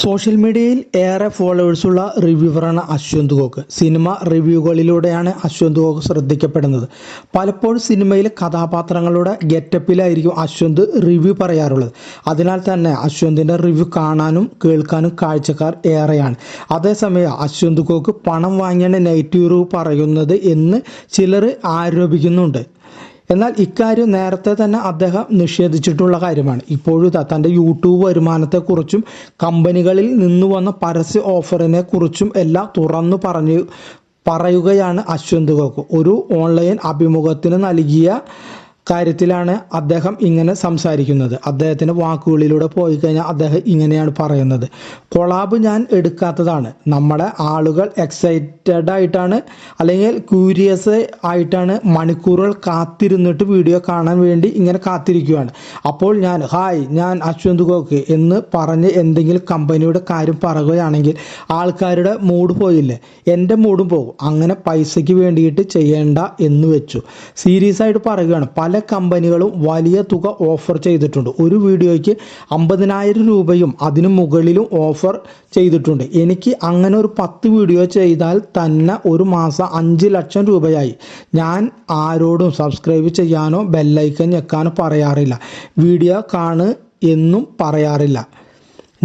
Social മീഡിയയിൽ ഏറെ ഫോളോവേഴ്സുള്ള റിവ്യൂവറാണ് Ashwanth ഗോക്ക്. Cinema റിവ്യൂകളിലൂടെയാണ് Ashwanth ഗോക്ക് ശ്രദ്ധിക്കപ്പെടുന്നത്. പലപ്പോഴും സിനിമയിലെ കഥാപാത്രങ്ങളുടെ ഗെറ്റപ്പിലായിരിക്കും അശ്വന്ത് റിവ്യൂ പറയാറുള്ളത്. അതിനാൽ തന്നെ അശ്വന്തിൻ്റെ റിവ്യൂ കാണാനും കേൾക്കാനും കാഴ്ചക്കാർ ഏറെയാണ്. അതേസമയം അശ്വന്ത് ഗോക്ക് പണം വാങ്ങിയാണ് നെഗറ്റീവ് റിവ്യൂ പറയുന്നത് എന്ന് ചിലർ ആരോപിക്കുന്നുണ്ട്. എന്നാൽ ഇക്കാര്യം നേരത്തെ തന്നെ അദ്ദേഹം നിഷേധിച്ചിട്ടുള്ള കാര്യമാണ്. ഇപ്പോഴും തൻ്റെ യൂട്യൂബ് വരുമാനത്തെക്കുറിച്ചും കമ്പനികളിൽ നിന്ന് വന്ന പരസ്യ ഓഫറിനെ കുറിച്ചും എല്ലാം തുറന്നു പറയുകയാണ് അശ്വന്ത് ഗോക്ക്. ഒരു ഓൺലൈൻ അഭിമുഖത്തിന് നൽകിയ കാര്യത്തിലാണ് അദ്ദേഹം ഇങ്ങനെ സംസാരിക്കുന്നത്. അദ്ദേഹത്തിൻ്റെ വാക്കുകളിലൂടെ പോയി കഴിഞ്ഞാൽ അദ്ദേഹം ഇങ്ങനെയാണ് പറയുന്നത്: കൊളാബ് ഞാൻ എടുക്കാത്തതാണ്. നമ്മുടെ ആളുകൾ എക്സൈറ്റഡ് ആയിട്ടാണ്, അല്ലെങ്കിൽ ക്യൂരിയസ് ആയിട്ടാണ്, മണിക്കൂറുകൾ കാത്തിരുന്നിട്ട് വീഡിയോ കാണാൻ വേണ്ടി ഇങ്ങനെ കാത്തിരിക്കുകയാണ്. അപ്പോൾ ഞാൻ അശ്വന്ത് ഗോക്ക് എന്ന് പറഞ്ഞ് എന്തെങ്കിലും കമ്പനിയുടെ കാര്യം പറയുകയാണെങ്കിൽ ആൾക്കാരുടെ മൂഡ് പോയില്ലേ, എൻ്റെ മൂഡും പോകും. അങ്ങനെ പൈസയ്ക്ക് വേണ്ടിയിട്ട് ചെയ്യേണ്ട എന്ന് വെച്ചു. സീരിയസ് ആയിട്ട് പറയുകയാണ്. പല കമ്പനികളും വലിയ തുക ഓഫർ ചെയ്തിട്ടുണ്ട്. ഒരു വീഡിയോയ്ക്ക് 50,000 രൂപയും അതിനു മുകളിലും ഓഫർ ചെയ്തിട്ടുണ്ട്. എനിക്ക് അങ്ങനെ ഒരു 10 വീഡിയോ ചെയ്താൽ തന്നെ ഒരു മാസം 5 ലക്ഷം രൂപയായി. ഞാൻ ആരോടും സബ്സ്ക്രൈബ് ചെയ്യാനോ ബെല്ലൈക്കൻ ഞെക്കാനോ പറയാറില്ല. വീഡിയോ കാണ് എന്നും പറയാറില്ല.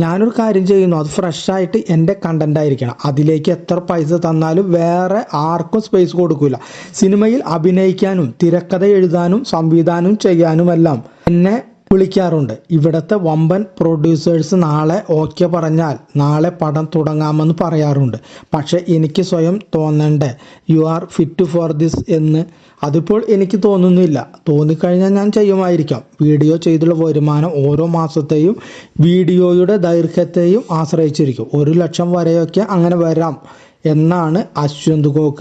ഞാനൊരു കാര്യം ചെയ്യുന്നു, അത് ഫ്രഷായിട്ട് എൻ്റെ കണ്ടൻ്റ് ആയിരിക്കണം. അതിലേക്ക് എത്ര പൈസ തന്നാലും വേറെ ആർക്കും സ്പേസ് കൊടുക്കില്ല. സിനിമയിൽ അഭിനയിക്കാനും തിരക്കഥ എഴുതാനും സംവിധാനം ചെയ്യാനുമെല്ലാം എന്നെ വിളിക്കാറുണ്ട്. ഇവിടുത്തെ വമ്പൻ പ്രൊഡ്യൂസേഴ്സ് നാളെ ഓക്കെ പറഞ്ഞാൽ നാളെ പടം തുടങ്ങാമെന്ന് പറയാറുണ്ട്. പക്ഷേ എനിക്ക് സ്വയം തോന്നണ്ടേ you are fit for this എന്ന്? അതിപ്പോൾ എനിക്ക് തോന്നുന്നില്ല. തോന്നിക്കഴിഞ്ഞാൽ ഞാൻ ചെയ്യുമായിരിക്കാം. വീഡിയോ ചെയ്തുള്ള വരുമാനം ഓരോ മാസത്തെയും വീഡിയോയുടെ ദൈർഘ്യത്തെയും ആശ്രയിച്ചിരിക്കും. 1 ലക്ഷം വരെയൊക്കെ അങ്ങനെ വരാം എന്നാണ് അശ്വന്ത് ഗോക്ക്